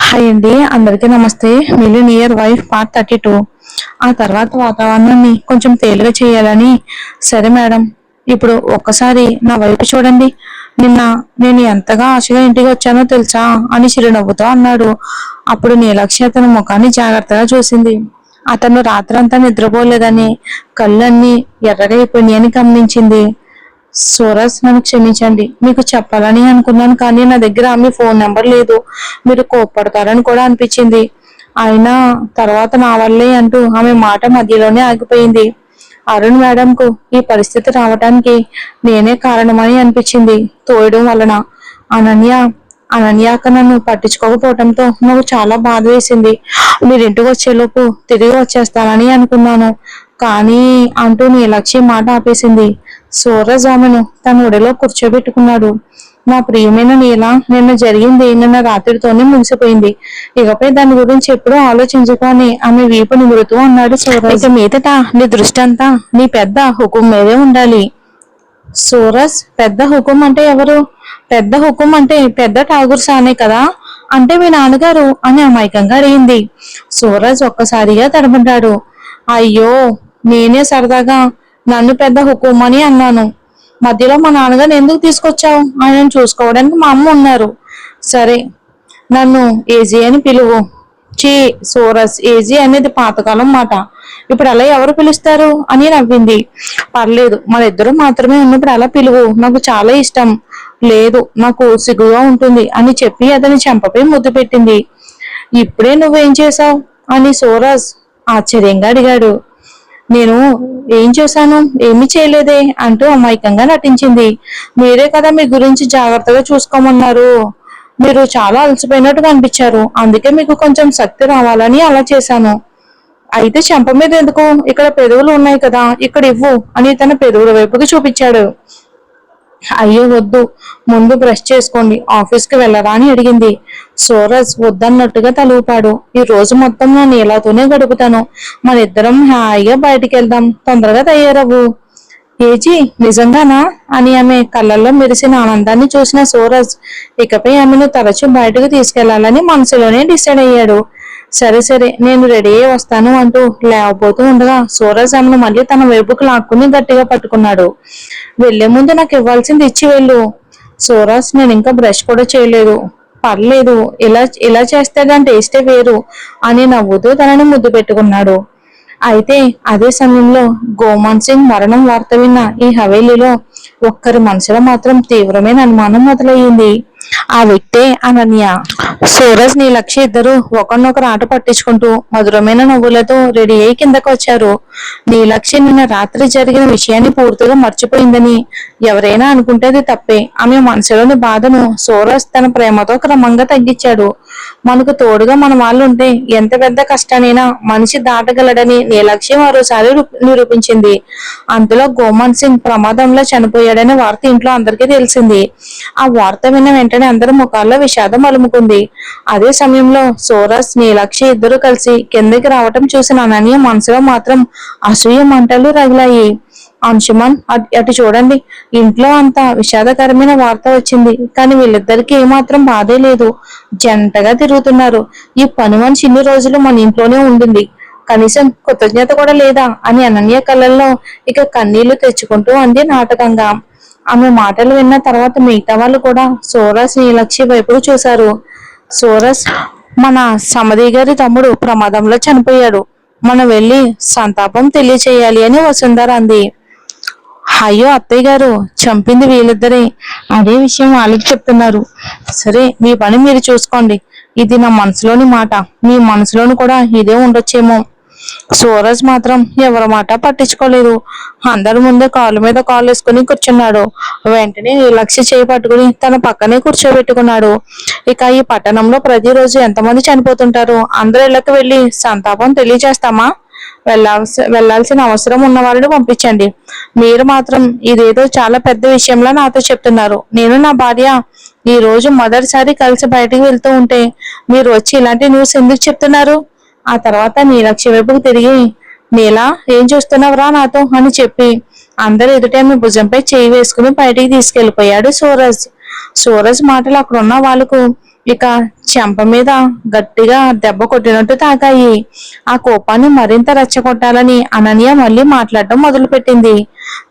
Hi అండి, అందరికీ నమస్తే. Millionaire wife part 32. ఆ తర్వాత వాతావరణాన్ని కొంచెం తేలిక చేయాలని, సరే మేడం, ఇప్పుడు ఒక్కసారి నా వైపు చూడండి. నిన్న నేను ఎంతగా ఆశగా ఇంటికి వచ్చానో తెలుసా అని చిరునవ్వుతో అన్నాడు. అప్పుడు నీలక్షి అతని ముఖాన్ని జాగ్రత్తగా చూసింది. అతను రాత్రంతా నిద్రపోలేదని, కళ్ళన్నీ ఎర్రగా అయిపోయినాయని గమనించింది. సూరజ్, నన్ను క్షమించండి. మీకు చెప్పాలని అనుకున్నాను, కానీ నా దగ్గర మీ ఫోన్ నెంబర్ లేదు. మీరు కోప్పడతారని కూడా అనిపించింది. అయినా తర్వాత నా వల్లే అంటూ ఆమె మాట మధ్యలోనే ఆగిపోయింది. అరుణ్ మేడంకు ఈ పరిస్థితి రావడానికి నేనే కారణమని అనిపించింది. తోయడం వలన అనన్య అనన్యాక నన్ను పట్టించుకోకపోవడంతో నాకు చాలా బాధ వేసింది. మీరింటికి వచ్చేలోపు తిరిగి వచ్చేస్తానని అనుకున్నాను, కానీ అంటూ నీ లక్ష్యం మాట ఆపేసింది. సూరజ్ ఆమెను తన ఒడిలో కూర్చోబెట్టుకున్నాడు. నా ప్రియమైన నీల, నిన్న జరిగింది నిన్న రాత్రితోనే ముగిసిపోయింది. ఇకపై దాని గురించి ఎప్పుడూ ఆలోచించుకొని ఆమె వీపు నిమురుతూ అన్నాడు సూరజ్. ఇక మీదట నీ దృష్టి అంతా నీ పెద్ద హుకుం మీదే ఉండాలి. సూరజ్, పెద్ద హుకుం అంటే ఎవరు? పెద్ద హుకుం అంటే పెద్ద ఠాగూర్ సానే కదా. అంటే మీ నాన్నగారు అని అమాయకంగా అడిగింది. సూరజ్ ఒక్కసారిగా తడబడ్డాడు. అయ్యో, నేనే సరదాగా నన్ను పెద్ద హుకుం అని అన్నాను. మధ్యలో మా నాన్నగారిని ఎందుకు తీసుకొచ్చావు? ఆయనను చూసుకోవడానికి మా అమ్మ ఉన్నారు. సరే, నన్ను ఏజీ అని పిలువు. చీ సూరజ్, ఏజీ అనేది పాతకాలం మాట. ఇప్పుడు అలా ఎవరు పిలుస్తారు అని నవ్వింది. పర్లేదు, మన ఇద్దరు మాత్రమే ఉన్నప్పుడు అలా పిలువు, నాకు చాలా ఇష్టం. లేదు, నాకు సిగ్గుగా ఉంటుంది అని చెప్పి అతని చెంపపై ముద్దు పెట్టింది. ఇప్పుడే నువ్వేం చేశావు అని సూరజ్ ఆశ్చర్యంగా అడిగాడు. నేను ఏం చేశాను? ఏమీ చేయలేదే అంటూ అమాయకంగా నటించింది. మీరే కదా మీ గురించి జాగ్రత్తగా చూసుకోమన్నారు. మీరు చాలా అలసిపోయినట్టుగా అనిపించారు, అందుకే మీకు కొంచెం శక్తి రావాలని అలా చేశాను. అయితే చెంప మీద ఎందుకు? ఇక్కడ పెదవులు ఉన్నాయి కదా, ఇక్కడ ఇవ్వు అని తన పెదవుల వైపుకి చూపించాడు. అయ్యో వద్దు, ముందు బ్రష్ చేసుకోండి, ఆఫీస్కి వెళ్ళరా అని అడిగింది. సూరజ్ వద్దన్నట్టుగా తలూపాడు. ఈ రోజు మొత్తం నా నీలాతోనే గడుపుతాను. మన ఇద్దరం హాయిగా బయటికి వెళ్దాం, తొందరగా తయారవ్వు. ఏజీ, నిజంగానా అని ఆమె కళ్ళల్లో మెరిసిన ఆనందాన్ని చూసిన సూరజ్ ఇకపై ఆమెను తరచూ బయటకు తీసుకెళ్లాలని మనసులోనే డిసైడ్ అయ్యాడు. సరే సరే, నేను రెడీ అయ్యి వస్తాను అంటూ లేవబోతూ ఉండగా సూరజ్ ఆమెను మళ్ళీ తన వైపుకు లాక్కుని గట్టిగా పట్టుకున్నాడు. వెళ్లే ముందు నాకు ఇవ్వాల్సింది ఇచ్చి వెళ్ళు. సూరజ్, నేను ఇంకా బ్రష్ కూడా చేయలేదు. పర్లేదు, ఇలా ఇలా చేస్తే దాని టేస్టే వేరు అని నవ్వుతూ తనని ముద్దు పెట్టుకున్నాడు. అయితే అదే సమయంలో గోమాన్ సింగ్ మరణం వార్త విన్న ఈ హవేలీలో ఒక్కరి మనసులో మాత్రం తీవ్రమైన అనుమానం మొదలయ్యింది. ఆ వ్యక్తే అనన్య. సూరజ్ నీలక్షి ఇద్దరు ఒకరినొకరు ఆట పట్టించుకుంటూ మధురమైన నవ్వులతో రెడీ అయి కిందకు వచ్చారు. నీలక్షి నిన్న రాత్రి జరిగిన విషయాన్ని పూర్తిగా మర్చిపోయిందని ఎవరైనా అనుకుంటే అది తప్పే. ఆమె మనసులోని బాధను సూరజ్ తన ప్రేమతో క్రమంగా తగ్గించాడు. మనకు తోడుగా మన వాళ్ళు ఉంటే ఎంత పెద్ద కష్టానైనా మనిషి దాటగలడని నీలక్షి మరోసారి నిరూపించింది. అంతలో గోమాన్ సింగ్ ప్రమాదంలో చనిపోయాడనే వార్త ఇంట్లో అందరికీ తెలిసింది. ఆ వార్త విన్న వెంటనే అందరి ముఖాల్లో విషాదం అలుముకుంది. అదే సమయంలో సూరజ్ నీలక్షి ఇద్దరు కలిసి కిందకి రావటం చూసిన అనన్య మనసులో మాత్రం అసూయ మంటలు రగిలాయి. అంశుమన్, అటు చూడండి, ఇంట్లో అంత విషాదకరమైన వార్త వచ్చింది, కానీ వీళ్ళిద్దరికి ఏమాత్రం బాధే లేదు. జంటగా తిరుగుతున్నారు. ఈ పని మనిషి ఇన్ని రోజులు మన ఇంట్లోనే ఉంటుంది, కనీసం కృతజ్ఞత కూడా లేదా అని అనన్య కళ్ళల్లో ఇక కన్నీళ్లు తెచ్చుకుంటూ అంది నాటకంగా. ఆమె మాటలు విన్న తర్వాత మిగతా వాళ్ళు కూడా సూరజ్ నీలక్షి వైపు చూశారు. సూరజ్, మన సమధి గారి తమ్ముడు ప్రమాదంలో చనిపోయాడు, మనం వెళ్ళి సంతాపం తెలియచేయాలి అని వసుంధర అంది. అయ్యో అత్తయ్య గారు, చంపింది వీళ్ళిద్దరే, అదే విషయం వాళ్ళకి చెప్తున్నారు. సరే, మీ పని మీరు చూసుకోండి. ఇది నా మనసులోని మాట, మీ మనసులోని కూడా ఇదే ఉండొచ్చేమో. సూరజ్ మాత్రం ఎవరి మాట పట్టించుకోలేదు. అందరి ముందే కాలు మీద కాలు వేసుకుని కూర్చున్నాడు. వెంటనే లక్ష్య చేయి పట్టుకుని తన పక్కనే కూర్చోబెట్టుకున్నాడు. ఇక ఈ పట్టణంలో ప్రతిరోజు ఎంతమంది చనిపోతుంటారు? అందరి ఇళ్ళకి వెళ్ళి సంతాపం తెలియజేస్తామా? వెళ్లాల్సిన అవసరం ఉన్న వాళ్ళని పంపించండి. మీరు మాత్రం ఇదేదో చాలా పెద్ద విషయంలో నాతో చెప్తున్నారు. నేను నా భార్య ఈ రోజు మొదటిసారి కలిసి బయటికి వెళ్తూ ఉంటే మీరు వచ్చి ఇలాంటి న్యూస్ ఎందుకు చెప్తున్నారు? ఆ తర్వాత నీలక్షి వైపుకు తిరిగి, నీలా, ఏం చూస్తున్నావురా నాతో అని చెప్పి అందరు ఎదుటే ఆమె భుజంపై చేయి వేసుకుని బయటికి తీసుకెళ్లిపోయాడు సూరజ్. సూరజ్ మాటలు అక్కడున్న వాళ్ళకు ఇక చెంప మీద గట్టిగా దెబ్బ కొట్టినట్టు తాకాయి. ఆ కోపాన్ని మరింత రెచ్చగొట్టాలని అనన్య మళ్ళీ మాట్లాడటం మొదలుపెట్టింది.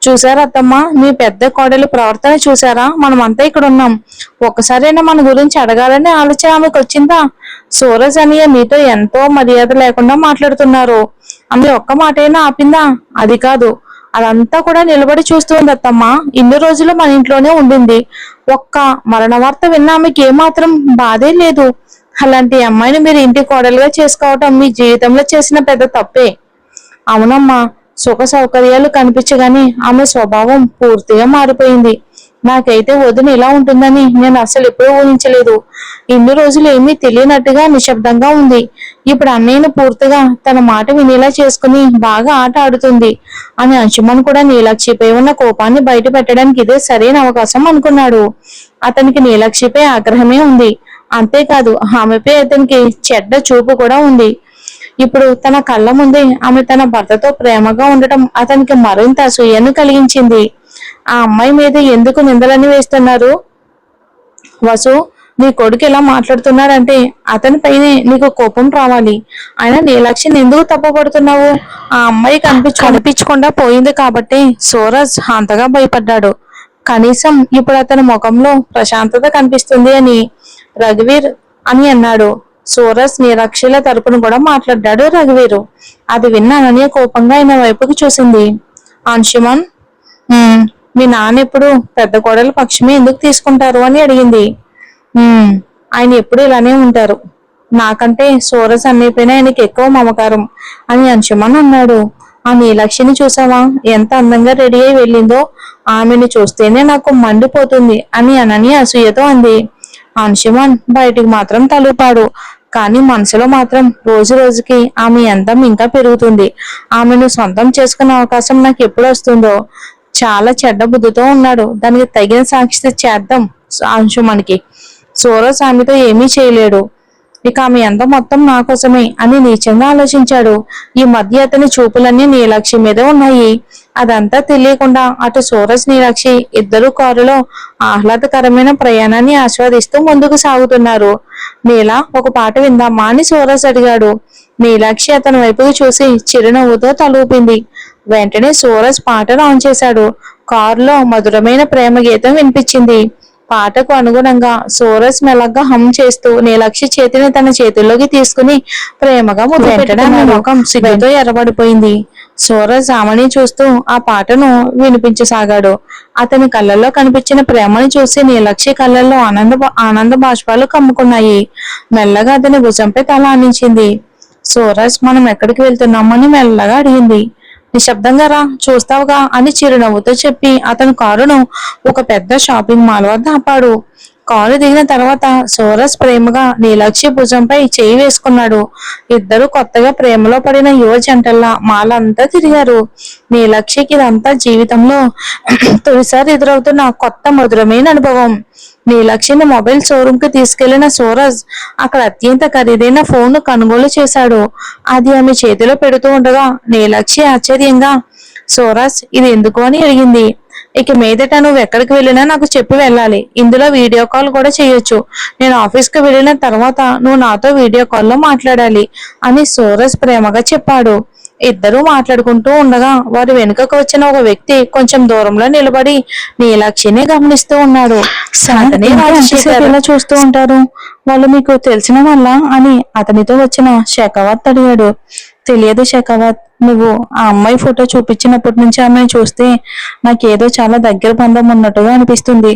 చూసారా అత్తమ్మ, మీ పెద్ద కోడలి ప్రవర్తన చూసారా? మనమంతా ఇక్కడ ఉన్నాం, ఒక్కసారైనా మన గురించి అడగాలని ఆలోచన ఆమెకు వచ్చిందా? సూరజ్ అనియ మీతో ఎంతో మర్యాద లేకుండా మాట్లాడుతున్నారు. ఆమె ఒక్క మాటైనా ఆపిందా? అది కాదు, అదంతా కూడా నిలబడి చూస్తుంది అత్తమ్మ. ఇన్ని రోజులు మన ఇంట్లోనే ఉండింది. ఒక్క మరణ వార్త విన్న ఆమెకి ఏమాత్రం బాధే లేదు. అలాంటి అమ్మాయిని మీరు ఇంటి కోడలుగా చేసుకోవటం మీ జీవితంలో చేసిన పెద్ద తప్పే. అవునమ్మా, సుఖ సౌకర్యాలు కనిపించగానే ఆమె స్వభావం పూర్తిగా మారిపోయింది. నాకైతే వదిన ఇలా ఉంటుందని నేను అసలు ఎప్పుడూ ఊహించలేదు. ఇన్ని రోజులు ఏమీ తెలియనట్టుగా నిశ్శబ్దంగా ఉంది. ఇప్పుడు అన్నయ్యను పూర్తిగా తన మాట వినేలా చేసుకుని బాగా ఆట ఆడుతుంది అని అంశుమన్ కూడా నీలాక్షిపై ఉన్న కోపాన్ని బయట పెట్టడానికి ఇదే సరైన అవకాశం అనుకున్నాడు. అతనికి నీలాక్షిపై ఆగ్రహమే ఉంది, అంతేకాదు ఆమెపై అతనికి చెడ్డ చూపు కూడా ఉంది. ఇప్పుడు తన కళ్ళ ముందే ఆమె తన భర్తతో ప్రేమగా ఉండటం అతనికి మరింత అసూయను కలిగించింది. ఆ అమ్మాయి మీద ఎందుకు నిందలని వేస్తున్నారు? వసు, నీ కొడుకు ఇలా మాట్లాడుతున్నాడంటే అతనిపైనే నీకు కోపం రావాలి. అయినా నీలాక్షిని ఎందుకు తప్పపడుతున్నావు? ఆ అమ్మాయి కనిపించకుండా పోయింది కాబట్టి సూరజ్ అంతగా భయపడ్డాడు. కనీసం ఇప్పుడు అతని ముఖంలో ప్రశాంతత కనిపిస్తుంది అని రఘువీర్ అని అన్నాడు. సూరజ్ నీలాక్షిల తరపున కూడా మాట్లాడ్డాడు రఘువీరు. అది విన్న అనన్య కోపంగా ఆయన వైపుకి చూసింది. అంశుమన్, మీ నాన్న ఎప్పుడు పెద్ద కోడల పక్షమే ఎందుకు తీసుకుంటారు అని అడిగింది. ఆయన ఎప్పుడు ఇలానే ఉంటారు. నాకంటే సూరజ్ అన్నయ్యపైన ఆయనకి ఎక్కువ మమకారం అని అంశుమన్ అన్నాడు. ఆ నీలాక్షిని చూసావా, ఎంత అందంగా రెడీ అయి వెళ్ళిందో? ఆమెను చూస్తేనే నాకు మండిపోతుంది అని అనన్య అసూయతో అంది. అంశుమన్ బయటికి మాత్రం తలూపాడు, కానీ మనసులో మాత్రం రోజు రోజుకి ఆమె అందం ఇంకా పెరుగుతుంది. ఆమెను సొంతం చేసుకునే అవకాశం నాకు ఎప్పుడు వస్తుందో. చాలా చెడ్డ బుద్ధితో ఉన్నాడు, దానికి తగిన సాక్షి చేద్దాం అంశుమన్కి. సూరజ్ ఆమెతో ఏమీ చేయలేడు, ఇక ఆమె అందం మొత్తం నా కోసమే అని నీచంగా ఆలోచించాడు. ఈ మధ్య అతని చూపులన్నీ నీలాక్షి మీదే ఉన్నాయి. అదంతా తెలియకుండా అటు సూరజ్ నీలాక్షి ఇద్దరు కారులో ఆహ్లాదకరమైన ప్రయాణాన్ని ఆస్వాదిస్తూ ముందుకు సాగుతున్నారు. నీలా, ఒక పాట విందామా అని సూరజ్ అడిగాడు. నీలాక్షి అతని వైపుకు చూసి చిరునవ్వుతో తలూపింది. వెంటనే సూరజ్ పాటను ఆన్ చేశాడు. కారులో మధురమైన ప్రేమ గీతం వినిపించింది. పాటకు అనుగుణంగా సూరజ్ మెల్లగా హమ్ చేస్తూ నీలాక్షి చేతిని తన చేతుల్లోకి తీసుకుని ప్రేమగా ముఖం సిగ్గుతో ఎర్రబడిపోయింది. సూరజ్ ఆమెని చూస్తూ ఆ పాటను వినిపించసాగాడు. అతని కళ్ళల్లో కనిపించిన ప్రేమను చూసి నీలాక్షి కళ్ళల్లో ఆనంద బాష్పాలు కమ్ముకున్నాయి. మెల్లగా అతని భుజంపై తల ఆనించింది. సూరజ్, మనం ఎక్కడికి వెళ్తున్నామని మెల్లగా అడిగింది. నిశ్శబ్దంగా రా, చూస్తావుగా అని చిరునవ్వుతో చెప్పి అతను కారును ఒక పెద్ద షాపింగ్ మాల్ వద్ద ఆపాడు. కారు దిగిన తర్వాత సూరజ్ ప్రేమగా నీలాక్షి భుజంపై చేయి వేసుకున్నాడు. ఇద్దరు కొత్తగా ప్రేమలో పడిన యువ జంటల్లా మాల్ అంతా తిరిగారు. నీలాక్షికి ఇదంతా జీవితంలో తొలిసారి ఎదురవుతున్న కొత్త మధురమైన అనుభవం. నీలాక్షిని మొబైల్ షోరూమ్ కి తీసుకెళ్లిన సూరజ్ అక్కడ అత్యంత ఖరీదైన ఫోన్ ను కొనుగోలు చేశాడు. అది ఆమె చేతిలో పెడుతూ ఉండగా నీలాక్షి ఆశ్చర్యంగా, సూరజ్, ఇది ఎందుకు అని అడిగింది. ఇక మీదట నువ్వు ఎక్కడికి వెళ్ళినా నాకు చెప్పి వెళ్ళాలి. ఇందులో వీడియో కాల్ కూడా చేయొచ్చు. నేను ఆఫీస్కి వెళ్ళిన తర్వాత నువ్వు నాతో వీడియో కాల్లో మాట్లాడాలి అని సూరజ్ ప్రేమగా చెప్పాడు. ఇద్దరూ మాట్లాడుకుంటూ ఉండగా వారి వెనుకకు వచ్చిన ఒక వ్యక్తి కొంచెం దూరంలో నిలబడి నీలాక్షిని గమనిస్తూ ఉన్నాడు. ఎలా చూస్తూ ఉంటారు, వాళ్ళు మీకు తెలిసిన వాళ్ళ అని అతనితో వచ్చిన షెకావత్ అడిగాడు. తెలియదు షెకావత్, నువ్వు ఆ అమ్మాయి ఫోటో చూపించినప్పటి నుంచి ఆమెను చూస్తే నాకేదో చాలా దగ్గర బంధం ఉన్నట్టుగా అనిపిస్తుంది.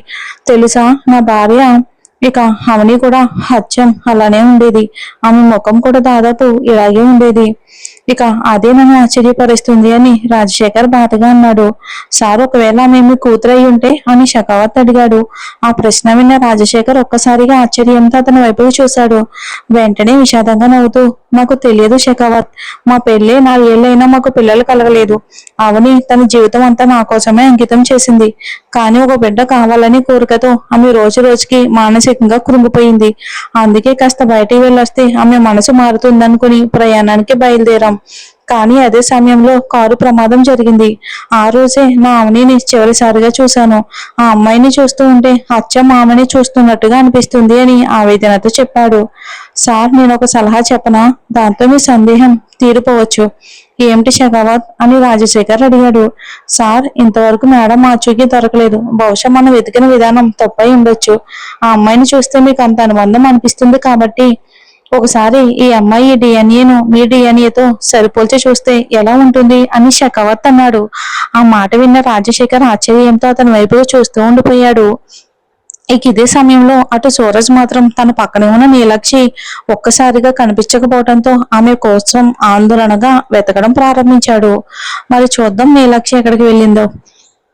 తెలుసా, నా భార్య ఇక అవని కూడా అచ్చం అలానే ఉండేది. ఆమె ముఖం కూడా దాదాపు ఇలాగే ఉండేది. ఇక అదే నన్ను ఆశ్చర్యపరుస్తుంది అని రాజశేఖర్ బాధగా అన్నాడు. సార్, ఒకవేళ మేము కూతురై ఉంటే అని షెకావత్ అడిగాడు. ఆ ప్రశ్న విన్న రాజశేఖర్ ఒక్కసారిగా ఆశ్చర్యంతో అతని వైపుకు చూశాడు. వెంటనే విషాదంగా నవ్వుతూ, నాకు తెలియదు షెకావత్, మా పెళ్లి 4 ఏళ్ళైనా మాకు పిల్లలు కలగలేదు. అవని తన జీవితం అంతా నా కోసమే అంకితం చేసింది. కానీ ఒక బిడ్డ కావాలని కోరికతో ఆమె రోజు రోజుకి మానసికంగా కృంగిపోయింది. అందుకే కాస్త బయటికి వెళ్ళొస్తే ఆమె మనసు మారుతుందనుకుని ప్రయాణానికి బయలుదేరాం. కానీ అదే సమయంలో కారు ప్రమాదం జరిగింది. ఆ రోజే నా అవనిని చివరిసారిగా చూశాను. ఆ అమ్మాయిని చూస్తూ ఉంటే అచ్చం ఆమెని చూస్తున్నట్టుగా అనిపిస్తుంది అని ఆవేదనతో చెప్పాడు. సార్, నేను ఒక సలహా చెప్పనా? దాంతో మీ సందేహం తీరిపోవచ్చు. ఏమిటి షెకావత్ అని రాజశేఖర్ అడిగాడు. సార్, ఇంతవరకు మేడం ఆచూకీ దొరకలేదు. బహుశా మనం వెతికిన విధానం తప్పై ఉండొచ్చు. ఆ అమ్మాయిని చూస్తే మీకు అంత అనుబంధం అనిపిస్తుంది కాబట్టి ఒకసారి ఈ అమ్మాయి డిఎన్ఏను మీ డిఎన్ఏతో సరిపోల్చి చూస్తే ఎలా ఉంటుంది అని షెకావత్ అన్నాడు. ఆ మాట విన్న రాజశేఖర్ ఆశ్చర్యంతో అతని వైపు చూస్తూ ఉండిపోయాడు. ఇక ఇదే సమయంలో అటు సూరజ్ మాత్రం తన పక్కనే ఉన్న నీలాక్షి ఒక్కసారిగా కనిపించకపోవడంతో ఆమె కోసం ఆందోళనగా వెతకడం ప్రారంభించాడు. మరి చూద్దాం నీలాక్షి ఎక్కడికి వెళ్ళిందో.